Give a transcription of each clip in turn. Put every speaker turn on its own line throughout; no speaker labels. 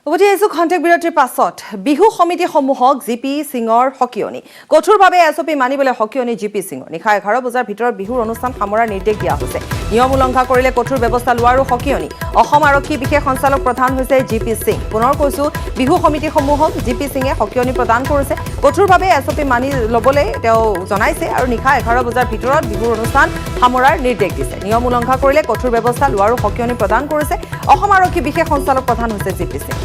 উভতি আহিছো খন্তেক বিৰতিৰ পাছত বিহু সমিতি সমূহক জিপি সিঙৰ হকিয়নি কঠোৰভাৱে এছঅপি মানিবলৈ হকিয়নি জিপি সিঙৰ নিশা 11 বজাৰ ভিতৰত বিহুৰ অনুষ্ঠান সামৰাৰ নিৰ্দেশ দিয়া হৈছে নিয়ম উলংঘা কৰিলে কঠোৰ ব্যৱস্থা লোৱাৰো হকিয়নি অসম আৰক্ষী বিশেষ সঞ্চালক প্ৰধান হৈছে জিপি সিং পুনৰ কৈছো বিহু সমিতি সমূহক জিপি সিঙে হকিয়নি প্ৰদান কৰিছে কঠোৰভাৱে এছঅপি মানি লবলৈ তেওঁ জনাইছে আৰু নিশা 11 বজাৰ ভিতৰত বিহুৰ অনুষ্ঠান সামৰাৰ নিৰ্দেশ দিছে নিয়ম উলংঘা কৰিলে কঠোৰ ব্যৱস্থা লোৱাৰো হকিয়নি প্ৰদান কৰিছে অসম আৰক্ষী বিশেষ সঞ্চালক প্ৰধান হৈছে জিপি সিং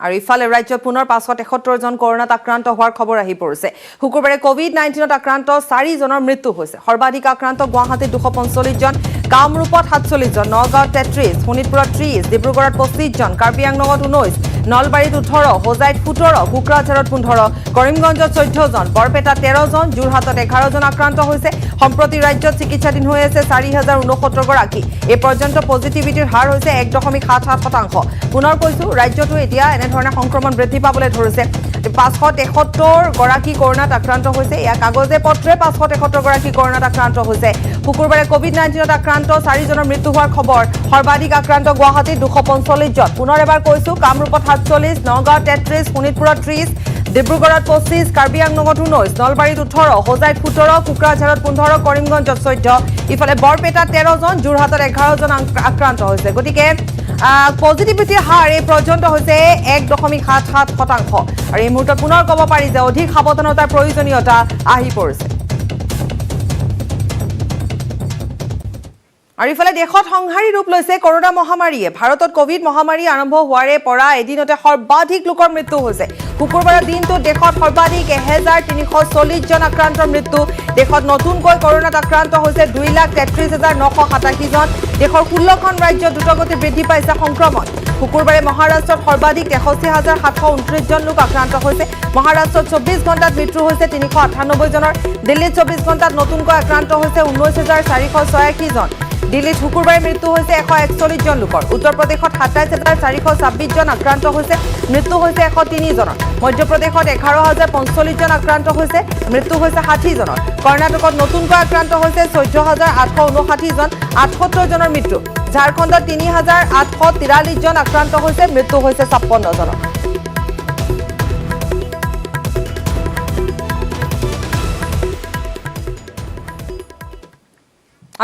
আৰু ইফালে ৰাজ্যত পুনৰ 571 জন কৰোনাত আক্ৰান্ত হোৱাৰ খবৰ আহি পৰিছে শুকুৰবাৰে কোভিড-19ত আক্ৰান্ত 4 জনৰ মৃত্যু হৈছে সৰ্বাধিক আক্ৰান্ত গুৱাহাটীত 245 জন কামৰূপত 47 জন নগাঁৱত 33 শোণিতপুৰত 30 ডিব্ৰুগড়ত 25 জন কাৰ্বি আংলঙত 19 নলবাৰীত 18 হোজাইত 17 কোকৰাঝাৰত 15 কৰিমগঞ্জত 14 জন বৰপেটাত 13 জন যোৰহাটত 11 জন আক্ৰান্ত হৈছে সম্প্ৰতি ৰাজ্যত চিকিৎসাধীন হৈ আছে 4069 গৰাকী এই পৰ্যন্ত পজিটিভিটিৰ হাৰ হৈছে 1.77% পুনৰ কৈছো ৰাজ্যটো এতিয়া এনেধৰণে সংক্ৰমণ বৃদ্ধি পাবলৈ ধৰিছে 573 গৰাকী কৰোনাত আক্ৰান্ত হৈছে ইয়া কাগজে পত্ৰে 571 গৰাকী কৰোনাত আক্ৰান্ত হৈছে শুকুৰবাৰে কোভিড-19ত আক্ৰান্ত 4 জনৰ মৃত্যু হোৱাৰ খবৰ সৰ্বাধিক আক্ৰান্ত গুৱাহাটীত 245 জন পুনৰ এবাৰ কৈছো কামৰূপত 47 নগাঁৱত 33 শোণিতপুৰত 30 ডিব্ৰুগড়ত 25 কাৰ্বি আংলঙত 19 নলবাৰীত 18 হোজাইত 17 কোকৰাঝাৰত 15 কৰিমগঞ্জত 14 ইফালে বৰপেটাত 13 জন যোৰহাটত 11 জন আক্ৰান্ত হৈছে গতিকে পজিটিভিটিৰ হাৰ এই পৰ্যন্ত হৈছে 1.77% আৰু এই মুহূৰ্তত পুনৰ ক'ব পাৰি যে অধিক সাৱধানতাৰ প্ৰয়োজনীয়তা আহি পৰিছে আৰু ইফালে দেশত সংহাৰী ৰূপ লৈছে কৰোনা মহামাৰীয়ে ভাৰতত কোভিড মহামাৰী আৰম্ভ হোৱাৰে পৰা এদিনতে সৰ্বাধিক লোকৰ মৃত্যু হৈছে শুকুৰবাৰৰ দিনটো দেশত সৰ্বাধিক 1340 জন আক্ৰান্তৰ মৃত্যু দেশত নতুনকৈ কৰোনাত আক্ৰান্ত হৈছে 2,33,987 জন দেশৰ 16খন ৰাজ্যত দ্ৰুতগতিত বৃদ্ধি পাইছে সংক্ৰমণ শুকুৰবাৰে মহাৰাষ্ট্ৰত সৰ্বাধিক 63,729 জন লোক আক্ৰান্ত হৈছে মহাৰাষ্ট্ৰত 24 ঘণ্টাত মৃত্যু হৈছে 398 জনৰ দিল্লীত 24 ঘণ্টাত নতুনকৈ আক্ৰান্ত হৈছে 19,486 জন দিল্লীত শুকুৰবাৰে মৃত্যু হৈছে 141 জন লোকৰ উত্তৰ প্ৰদেশত 27,426 জন আক্ৰান্ত হৈছে মৃত্যু হৈছে 103 জনৰ মধ্যপ্ৰদেশত 11,045 জন আক্ৰান্ত হৈছে মৃত্যু হৈছে 60 জনৰ কৰ্ণাটকত নতুনকৈ আক্ৰান্ত হৈছে 14,859 জন 78 জনৰ মৃত্যু ঝাৰখণ্ডত 3,843 জন আক্ৰান্ত হৈছে মৃত্যু হৈছে 56 জনৰ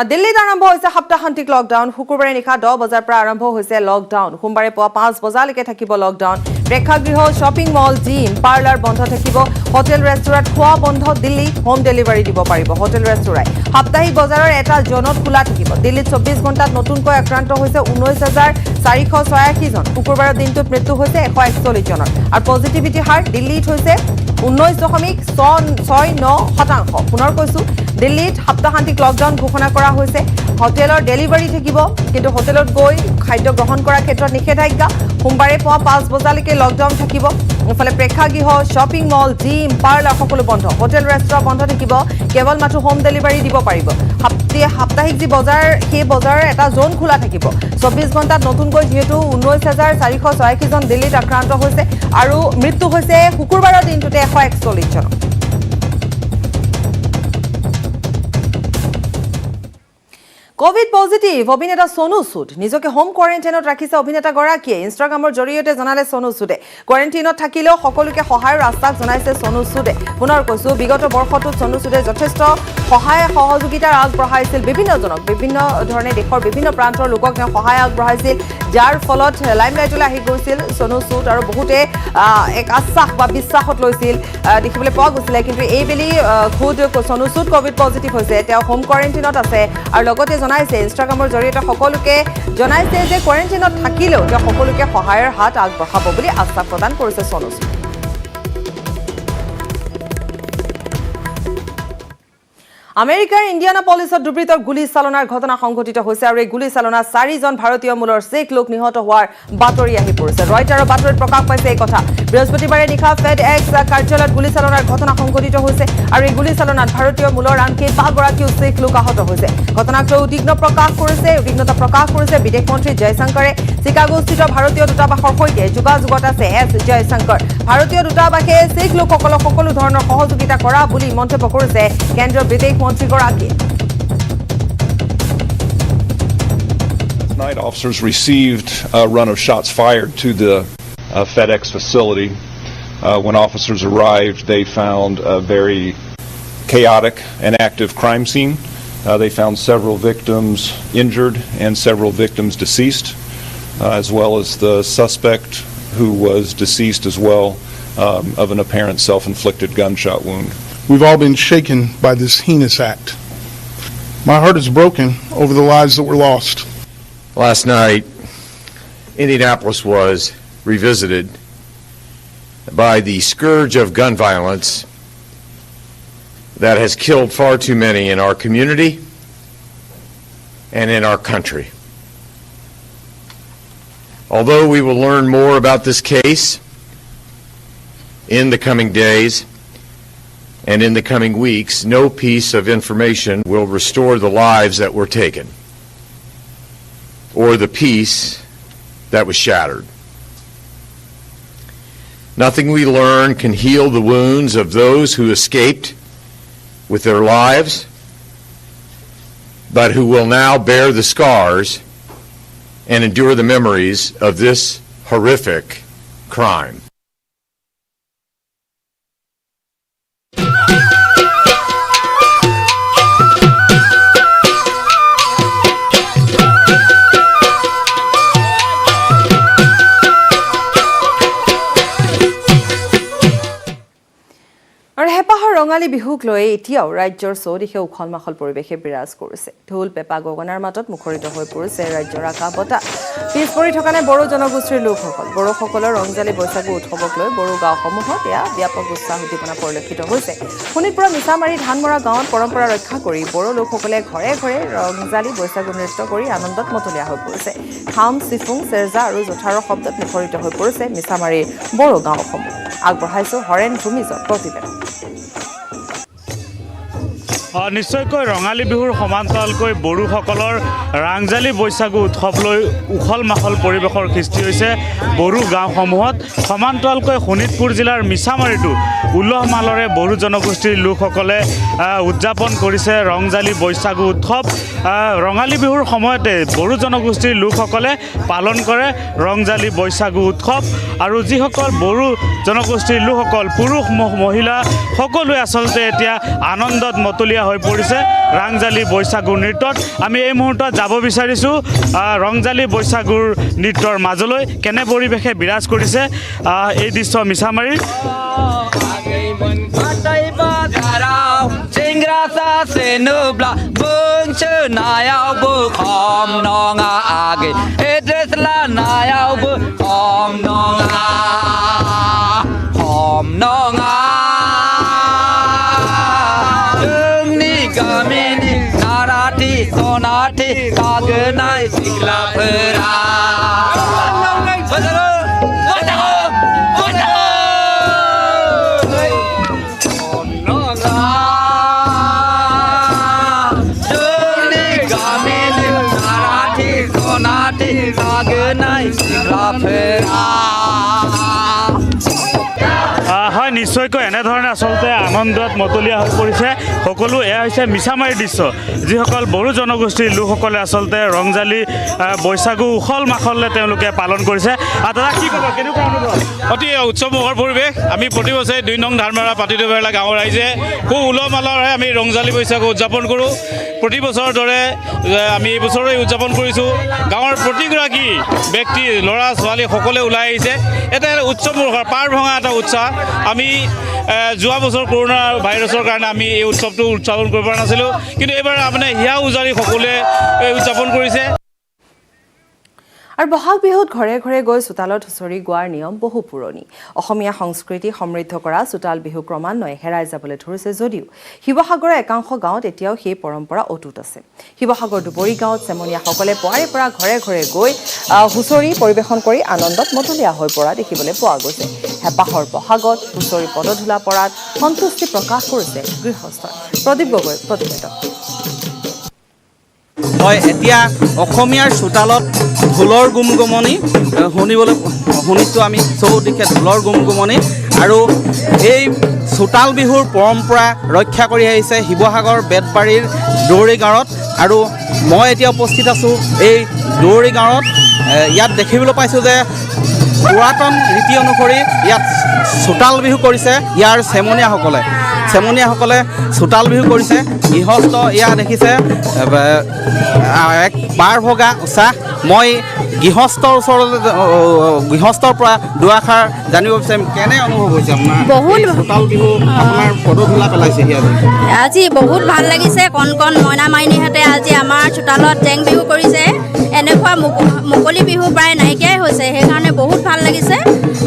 দিল্লীত আৰম্ভ হৈছে সপ্তাহান্তিক লকডাউন শুকুৰবাৰে নিশা 10 বজাৰ পৰা আৰম্ভ হৈছে লকডাউন সোমবাৰে পুৱা 5 বজালৈকে থাকিব লকডাউন প্ৰেক্ষাগৃহ শ্বপিং মল জিম পাৰ্লাৰ বন্ধ থাকিব হোটেল ৰেষ্টুৰেণ্ট খোৱা বন্ধ দিল্লীত হোম ডেলিভাৰী দিব পাৰিব হোটেল ৰেষ্টুৰেণ্ট সাপ্তাহিক বজাৰৰ এটা জোনত খোলা থাকিব দিল্লীত 24 ঘণ্টাত নতুনকৈ আক্ৰান্ত হৈছে 19,486 জন শুকুৰবাৰৰ দিনটোত মৃত্যু হৈছে 141 জনৰ আৰু পজিটিভিটি হাৰ দিল্লীত হৈছে 19.69% পুনৰ কৈছো দিল্লীত সপ্তাহান্তিক লকডাউন ঘোষণা কৰা হৈছে হোটেলৰ ডেলিভাৰী থাকিব কিন্তু হোটেলত গৈ খাদ্য গ্ৰহণ কৰাৰ ক্ষেত্ৰত নিষেধাজ্ঞা সোমবাৰে পুৱা 5 বজালৈকে লকডাউন থাকিব ইফালে প্ৰেক্ষাগৃহ শ্বপিং মল জিম পাৰ্লাৰ সকলো বন্ধ হোটেল ৰেষ্টুৰেণ্ট বন্ধ থাকিব কেৱল মাত্ৰ হোম ডেলিভাৰী দিব পাৰিব সাপ্তাহিক যি বজাৰ সেই বজাৰৰ এটা জোন খোলা থাকিব 24 ঘণ্টাত নতুনকৈ যিহেতু 19,486 জন দিল্লীত আক্ৰান্ত হৈছে আৰু মৃত্যু হৈছে শুকুৰবাৰৰ দিনটোতে 141 জন কোভিড পজিটিভ অভিনেতা সোনু সুদ নিজকে হোম কোৱাৰেণ্টাইনত ৰাখিছে অভিনেতা গৰাকীয়ে ইনষ্টাগ্ৰামৰ জৰিয়তে জনালে সোনু সুদে কোৱাৰেণ্টাইনত থাকিলেও সকলোকে সহায়ৰ আশ্বাস জনাইছে সোনু সুদে পুনৰ কৈছো বিগত বৰ্ষটোত সোনু সুদে যথেষ্ট সহায় সহযোগিতাৰ আগবঢ়াইছিল বিভিন্ন ধৰণে দেশৰ বিভিন্ন প্ৰান্তৰ লোকক তেওঁ সহায় আগবঢ়াইছিল যাৰ ফলত লাইমলাইটলৈ আহি গৈছিল সোনু সুদ আৰু বহুতে এক আশ্বাস বা বিশ্বাসত লৈছিল দেখিবলৈ পোৱা গৈছিলে কিন্তু এইবেলি খুদ সোনু সুদ কোভিড পজিটিভ হৈছে তেওঁ হোম কোৱাৰেণ্টাইনত আছে আৰু লগতে জনাইছে ইনষ্টাগ্ৰামৰ জৰিয়তে সকলোকে জনাইছে যে কোৱাৰেণ্টাইনত থাকিলেও তেওঁ সকলোকে সহায়ৰ হাত আগবঢ়াব বুলি আশ্বাস প্ৰদান কৰিছে সোনু সুদ আমেৰিকাৰ ইণ্ডিয়ানাপলিছত দুৰ্বৃত্তৰ গুলীচালনাৰ ঘটনা সংঘটিত হৈছে আৰু এই গুলীচালনাত 4 জন ভাৰতীয় মূলৰ শিখ লোক নিহত হোৱাৰ বাতৰি আহি পৰিছে ৰয়টাৰৰ বাতৰিত প্ৰকাশ পাইছে এই কথা বৃহস্পতিবাৰে নিশা ফেড এক্স কাৰ্যালয়ত গুলীচালনাৰ ঘটনা সংঘটিত হৈছে আৰু এই গুলীচালনাত ভাৰতীয় মূলৰ আনকি 5 গৰাকীও শিখ লোক আহত হৈছে ঘটনাক লৈ উদ্বিগ্নতা প্ৰকাশ কৰিছে বিদেশ মন্ত্ৰী জয়শংকৰে চিকাগোস্থিত ভাৰতীয় দূতাবাসৰ সৈতে যোগাযোগত আছে এছ জয়শংকৰ ভাৰতীয় দূতাবাসে শিখ লোকসকলক সকলো ধৰণৰ সহযোগিতা কৰা বুলি মন্তব্য কৰিছে কেন্দ্ৰীয় বিদেশ মন্ত্ৰীগৰাকীয়ে
Night officers received a run of shots fired to the FedEx facility. When officers arrived, they found a very chaotic and active crime scene. They found several victims injured and several victims deceased, as well as the suspect who was deceased as well of an apparent self-inflicted gunshot wound.
We've all been shaken by this heinous act. My heart is broken over the lives that were lost.
Last night, Indianapolis was revisited by the scourge of gun violence that has killed far too many in our community and in our country. Although we will learn more about this case in the coming days and in the coming weeks, no piece of information will restore the lives that were taken or the peace that was shattered. Nothing we learn can heal the wounds of those who escaped with their lives, but who will now bear the scars and endure the memories of this horrific crime.
আৰু হেপাহৰ ৰঙালী বিহুক লৈ এতিয়াও ৰাজ্যৰ চৌদিশে উখল মাখল পৰিৱেশে বিৰাজ কৰিছে ঢোল পেপা গগনাৰ মাজত মুখৰিত হৈ পৰিছে ৰাজ্যৰ আকাশ বতাহ পিছ পৰি থকা নাই বড়ো জনগোষ্ঠীৰ লোকসকল বড়োসকলৰ ৰংজালী বৈশাগু উৎসৱক লৈ বড়ো গাঁওসমূহত এয়া ব্যাপক উৎসাহ উদ্দীপনা পৰিলক্ষিত হৈছে শোণিতপুৰৰ মিছামাৰী ধানমৰা গাঁৱত পৰম্পৰা ৰক্ষা কৰি বড়ো লোকসকলে ঘৰে ঘৰে ৰংজালী বৈশাগু নৃত্য কৰি আনন্দত মতলীয়া হৈ পৰিছে খাম চিফুং চেৰজা আৰু জোঠাৰৰ শব্দত মুখৰিত হৈ পৰিছে মিছামাৰীৰ বড়ো গাঁওসমূহ আগবঢ়াইছো হৰেণ ভূমিজৰ প্ৰতিবেদন
নিশ্চয়কৈ ৰঙালী বিহুৰ সমান্তৰালকৈ বড়োসকলৰ ৰাংজালী বৈশাগু উৎসৱ লৈ উখল মাখল পৰিৱেশৰ সৃষ্টি হৈছে বড়ো গাঁওসমূহত সমান্তৰালকৈ শোণিতপুৰ জিলাৰ মিছামাৰীতো উলহ মালৰে বড়ো জনগোষ্ঠীৰ লোকসকলে উদযাপন কৰিছে ৰংজালী বৈশাগু উৎসৱ ৰঙালী বিহুৰ সময়তে বড়ো জনগোষ্ঠীৰ লোকসকলে পালন কৰে ৰংজালী বৈশাগু উৎসৱ আৰু যিসকল বড়ো জনগোষ্ঠীৰ লোকসকল পুৰুষ মহিলা সকলোৱে আচলতে এতিয়া আনন্দত মতলীয়া হৈ পৰিছে ৰংজালী বৈশাগু নৃত্যত আমি এই মুহূৰ্তত যাব বিচাৰিছোঁ ৰংজালী বৈশাগুৰ নৃত্যৰ মাজলৈ কেনে পৰিৱেশে বিৰাজ কৰিছে এই দৃশ্য মিছামাৰীৰ
Sonati kagenai sikla pera Sonati kagenai sikla pera
হয় নিশ্চয়কৈ এনেধৰণে আচলতে আনন্দত মতলীয়া হৈ পৰিছে সকলো এয়া হৈছে মিছামাৰীৰ দৃশ্য যিসকল বড়ো জনগোষ্ঠীৰ লোকসকলে আচলতে ৰংজালী বৈশাগু উখল মাখলে তেওঁলোকে পালন কৰিছে দাদা কি ক'ব কেনেকুৱা অনুভৱ
অতি উৎসৱমুখৰ পৰিৱেশ আমি প্ৰতি বছৰে 2 নং ধানমৰা পাতিদুবেলা গাঁৱৰ ৰাইজে খুব উলহ মালহেৰে আমি ৰংজালী বৈশাগু উদযাপন কৰোঁ প্ৰতি বছৰৰ দৰে আমি এই বছৰে উদযাপন কৰিছোঁ গাঁৱৰ প্ৰতিগৰাকী ব্যক্তি ল'ৰা ছোৱালী সকলোৱে ওলাই আহিছে এটা উৎসৱমুখৰ পাৰ ভঙা এটা উৎসাহ আমি যোৱা বছৰ কৰোনা ভাইৰাছৰ কাৰণে আমি এই উৎসৱটো উদযাপন কৰিব পৰা নাছিলোঁ কিন্তু এইবাৰ মানে হিয়া উজাৰি সকলোৱে উদযাপন কৰিছে
আৰু বহাগ বিহুত ঘৰে ঘৰে গৈ চোতালত হুঁচৰি গোৱাৰ নিয়ম বহু পুৰণি অসমীয়া সংস্কৃতি সমৃদ্ধ কৰা চোতাল বিহু ক্ৰমান্বয়ে হেৰাই যাবলৈ ধৰিছে যদিও শিৱসাগৰৰ একাংশ গাঁৱত এতিয়াও সেই পৰম্পৰা অটুট আছে শিৱসাগৰ দুবৰি গাঁৱত চেমনীয়াসকলে পুৱাৰে পৰা ঘৰে ঘৰে গৈ হুঁচৰি পৰিৱেশন কৰি আনন্দত মতলীয়া হৈ পৰা দেখিবলৈ পোৱা গৈছে হেপাহৰ বহাগত হুঁচৰি পদধূলা পৰাত সন্তুষ্টি প্ৰকাশ কৰিছে গৃহস্থই প্ৰদীপ গগৈৰ প্ৰতিবেদন
হয় এতিয়া অসমীয়াৰ চোতালত ঢোলৰ গুমগুমনি শুনিছোঁ আমি চৌদিশে ঢোলৰ গুমগুমনি আৰু এই চোতাল বিহুৰ পৰম্পৰা ৰক্ষা কৰি আহিছে শিৱসাগৰ বেতবাৰীৰ দৌৰি গাঁৱত আৰু মই এতিয়া উপস্থিত আছোঁ এই দৌৰি গাঁৱত ইয়াত দেখিবলৈ পাইছোঁ যে পুৰাতন ৰীতি অনুসৰি ইয়াত চোতাল বিহু কৰিছে ইয়াৰ চেমনীয়াসকলে চোতাল বিহু কৰিছে গৃহস্থ এয়া দেখিছে এক বাৰ ভগা উৎসাহ মই গৃহস্থৰ পৰা দুআষাৰ জানিব বিচাৰিম কেনে অনুভৱ হৈছে আপোনাৰ
বহুত
চোতাল বিহু আপোনাৰ পদধূলা পেলাইছে
আজি বহুত ভাল লাগিছে কণ মইনা মাইনীহঁতে আজি আমাৰ চোতালত জেং বিহু কৰিছে এনেকুৱা মুকলি বিহু প্ৰায় নাইকিয়াই হৈছে সেইকাৰণে বহুত ভাল লাগিছে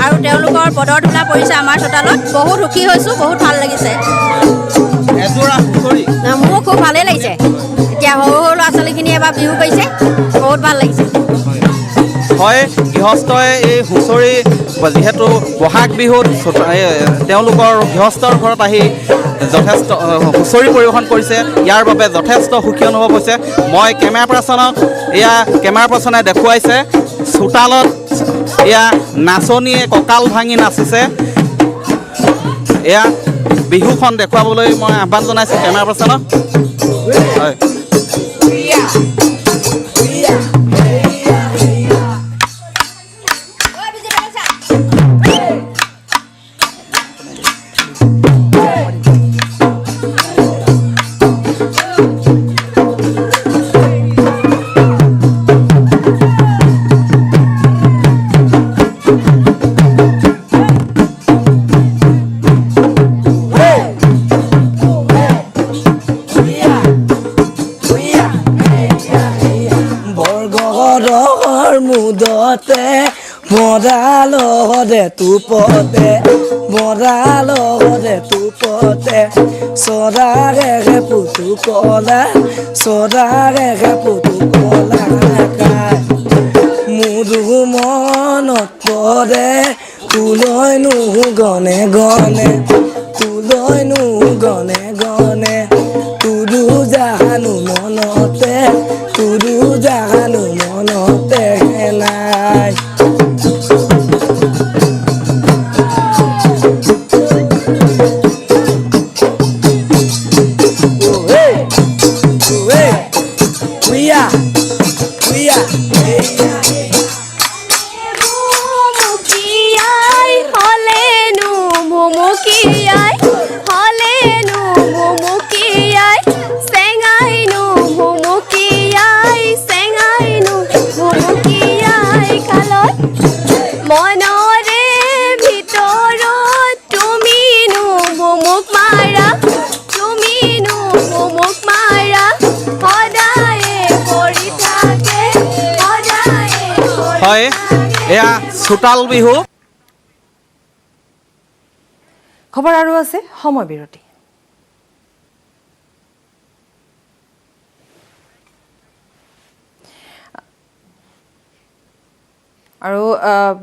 আৰু তেওঁলোকৰ পদধূলা পৰিছে আমাৰ চোতালত বহুত সুখী হৈছোঁ বহুত ভাল লাগিছে মোৰ খুব ভালেই লাগিছে এতিয়া সৰু ল'ৰা ছোৱালীখিনিয়ে এবাৰ বিহু কৰিছে বহুত ভাল লাগিছে
হয় গৃহস্থই এই হুঁচৰি যিহেতু বহাগ বিহুত তেওঁলোকৰ গৃহস্থৰ ঘৰত আহি যথেষ্ট হুঁচৰি পৰিৱেশন কৰিছে ইয়াৰ বাবে যথেষ্ট সুখী অনুভৱ হৈছে মই কেমেৰা পাৰ্চনে দেখুৱাইছে চোতালত এয়া নাচনীয়ে কঁকাল ভাঙি নাচিছে এয়া বিহুখন দেখুৱাবলৈ মই আহ্বান জনাইছোঁ কেমেৰা পাৰ্চনক হয়
মুদতে মদালহদে তুপতে সদাৰে পুতু কলা খাই মুদু মনত পৰে তুলৈনো গনে তুদু জাহানো মনতে নাই হয় এয়া চোতাল বিহু
খবৰ আৰু আছে সময় বিৰতি আৰু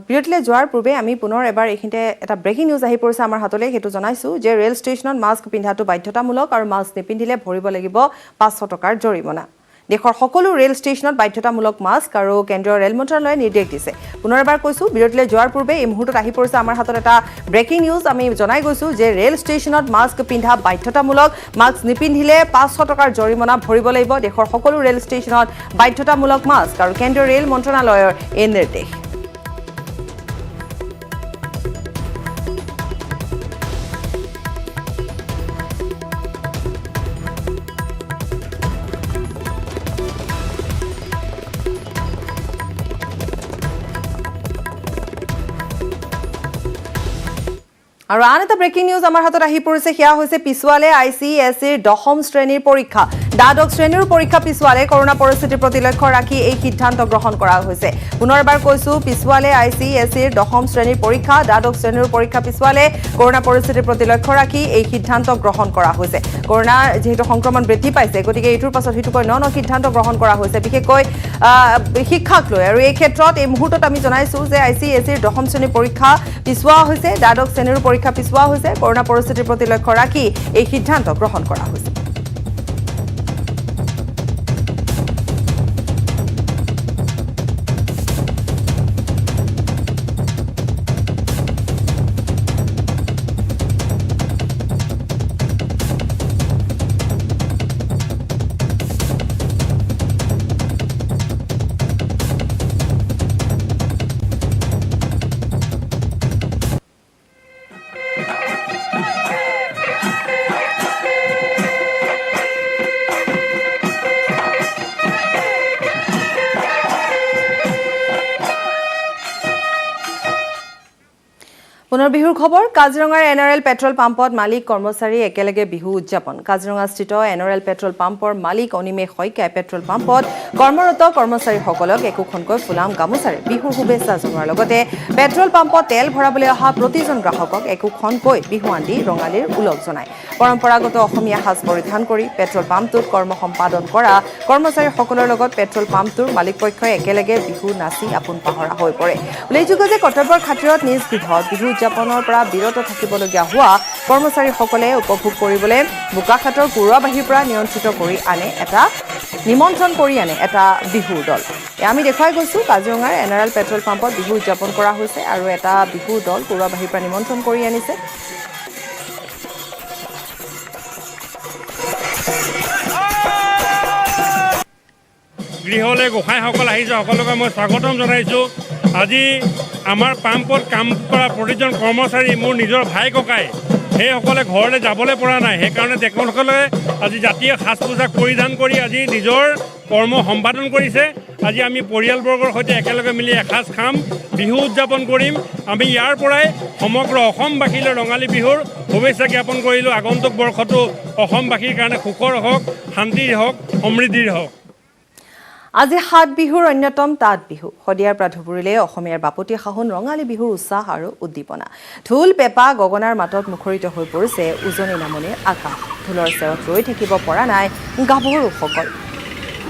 বিৰতিলৈ যোৱাৰ পূৰ্বে আমি পুনৰ এবাৰ এইখিনিতে এটা ব্ৰেকিং নিউজ আহি পৰিছে আমাৰ হাতলৈ সেইটো জনাইছোঁ যে ৰেল ষ্টেচনত মাস্ক পিন্ধাটো বাধ্যতামূলক আৰু মাস্ক নিপিন্ধিলে ভৰিব লাগিব 500 টকাৰ জৰিমনা দেশৰ সকলো ৰেল ষ্টেচনত বাধ্যতামূলক মাস্ক আৰু কেন্দ্ৰীয় ৰেল মন্ত্ৰালয়ে নিৰ্দেশ দিছে পুনৰ এবাৰ কৈছোঁ বিৰতিলৈ যোৱাৰ পূৰ্বে এই মুহূৰ্তত আহি পৰিছে আমাৰ হাতত এটা ব্ৰেকিং নিউজ আমি জনাই গৈছোঁ যে ৰেল ষ্টেচনত মাস্ক পিন্ধা বাধ্যতামূলক মাস্ক নিপিন্ধিলে 500 টকাৰ জৰিমনা ভৰিব লাগিব দেশৰ সকলো ৰেল ষ্টেচনত বাধ্যতামূলক মাস্ক আৰু কেন্দ্ৰীয় ৰেল মন্ত্ৰালয়ৰ এই নিৰ্দেশ আৰু আন এটা ব্ৰেকিং নিউজ আমাৰ হাতত আহি পৰিছে সেয়া হৈছে পিছুৱালে ICSEৰ 10ম শ্ৰেণীৰ পৰীক্ষা দ্বাদশ শ্ৰেণীৰ পৰীক্ষা পিছুৱালে কৰোনা পৰিস্থিতিৰ প্ৰতি লক্ষ্য ৰাখি এই সিদ্ধান্ত গ্ৰহণ কৰা হৈছে পুনৰবাৰ কৈছোঁ পিছুৱালে ICSEৰ 10ম শ্ৰেণীৰ পৰীক্ষা দ্বাদশ শ্ৰেণীৰ পৰীক্ষা পিছুৱালে কৰোনা পৰিস্থিতিৰ প্ৰতি লক্ষ্য ৰাখি এই সিদ্ধান্ত গ্ৰহণ কৰা হৈছে কৰোনা যেহেতু সংক্ৰমণ বৃদ্ধি পাইছে গতিকে এইটোৰ পাছত হিতুকৈ ন সিদ্ধান্ত গ্ৰহণ কৰা হৈছে বিশেষকৈ শিক্ষাক লৈ আৰু এই ক্ষেত্ৰত এই মুহূৰ্তত আমি জনাইছোঁ যে ICSEৰ 10ম শ্ৰেণীৰ পৰীক্ষা পিছুৱা হৈছে দ্বাদশ শ্ৰেণীৰ পৰীক্ষা পিছুৱা হৈছে কৰোনা পৰিস্থিতিৰ প্ৰতি লক্ষ্য ৰাখি এই সিদ্ধান্ত গ্ৰহণ কৰা হৈছে পুনৰ বিহুৰ খবৰ কাজিৰঙাৰ এনআৰএল পেট্ৰল পাম্পত মালিক কৰ্মচাৰী একেলগে বিহু উদযাপন কাজিৰঙাস্থিত এনআৰএল পেট্ৰল পাম্পৰ মালিক অনিমেষ শইকীয়াই পেট্ৰল পাম্পত কৰ্মৰত কৰ্মচাৰীসকলক একোখনকৈ ফুলাম গামোচাৰে বিহুৰ শুভেচ্ছা জনোৱাৰ লগতে পেট্ৰল পাম্পত তেল ভৰাবলৈ অহা প্ৰতিজন গ্ৰাহকক একোখনকৈ বিহুৱান দি ৰঙালীৰ উলগ জনায় পৰম্পৰাগত অসমীয়া সাজ পৰিধান কৰি পেট্ৰল পাম্পটোত কৰ্ম সম্পাদন কৰা কৰ্মচাৰীসকলৰ লগত পেট্ৰল পাম্পটোৰ মালিকপক্ষই একেলগে বিহু নাচি আপোন পাহৰা হৈ পৰে উল্লেখযোগ্য যে কৰ্তব্যৰ খাতিৰত নিজ গৃহত বিহু উদযাপনৰ পৰা বিৰত থাকিবলগীয়া হোৱা কৰ্মচাৰীসকলে উপভোগ কৰিবলৈ বোকাখাটৰ কুৰুৱাবাহীৰ পৰা নিমন্ত্ৰণ কৰি আনে এটা বিহুৰ দল আমি দেখুৱাই গৈছো কাজিৰঙাৰ এনআৰএল পেট্ৰল পাম্পত বিহু উদযাপন কৰা হৈছে আৰু এটা বিহুৰ দল কুৰুৱাবাহীৰ পৰা নিমন্ত্ৰণ কৰি আনিছে
গৃহলৈ গোসাঁইসকল আহিছে সকলোকে মই স্বাগতম জনাইছোঁ আজি আমাৰ পাম্পত কাম কৰা প্ৰতিজন কৰ্মচাৰী মোৰ নিজৰ ভাই ককাই সেইসকলে ঘৰলৈ যাবলৈ পৰা নাই সেইকাৰণে তেখেতসকলে আজি জাতীয় সাজ পোছাক পৰিধান কৰি আজি নিজৰ কৰ্ম সম্পাদন কৰিছে আজি আমি পৰিয়ালবৰ্গৰ সৈতে একেলগে মিলি এসাঁজ খাম বিহু উদযাপন কৰিম আমি ইয়াৰ পৰাই সমগ্ৰ অসমবাসীলৈ ৰঙালী বিহুৰ শুভেচ্ছা জ্ঞাপন কৰিলোঁ আগন্তুক বৰ্ষটো অসমবাসীৰ কাৰণে সুখৰ হওক শান্তিৰ হওক সমৃদ্ধিৰ হওক
আজি ৭ বিহুৰ অন্যতম তাঁত বিহু শদিয়াৰ পৰা ধুবুৰীলৈ অসমীয়াৰ বাপতি সাহোন ৰঙালী বিহুৰ উৎসাহ আৰু উদ্দীপনা ঢোল পেঁপা গগনাৰ মাতত মুখৰিত হৈ পৰিছে উজনি নামনিৰ আকাশ ঢোলৰ চেৱত ৰৈ থাকিব পৰা নাই গাভৰুসকল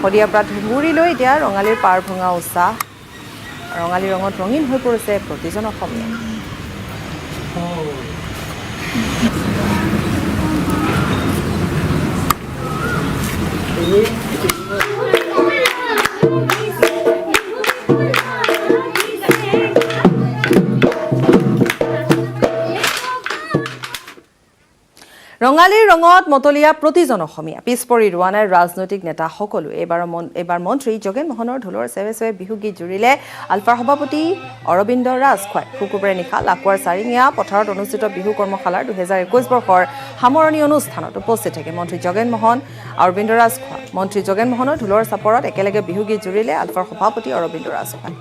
শদিয়াৰ পৰা ধুবুৰীলৈ এতিয়া ৰঙালীৰ পাৰ ভঙা উৎসাহ ৰঙালী ৰঙত ৰঙীন হৈ পৰিছে প্ৰতিজন অসমীয়া ৰঙালীৰ ৰঙত মতলীয়া প্ৰতিজন অসমীয়া পিছপৰি ৰোৱা নাই ৰাজনৈতিক নেতা সকলো এইবাৰ মন্ত্ৰী যোগেন মোহনৰ ঢোলৰ চেৱে চেৱে বিহু গীত জুৰিলে আলফাৰ সভাপতি অৰবিন্দ ৰাজখোৱাই শুকুৰবাৰে নিশা লাকুৱাৰ চাৰিঙীয়া পথাৰত অনুষ্ঠিত বিহু কৰ্মশালাৰ 2021 বৰ্ষৰ সামৰণি অনুষ্ঠানত উপস্থিত থাকে মন্ত্ৰী যোগেন মোহন অৰবিন্দ ৰাজখোৱা মন্ত্ৰী যোগেন মোহনৰ ঢোলৰ চাপৰত একেলগে বিহু গীত জুৰিলে আলফাৰ সভাপতি অৰবিন্দ ৰাজখোৱাই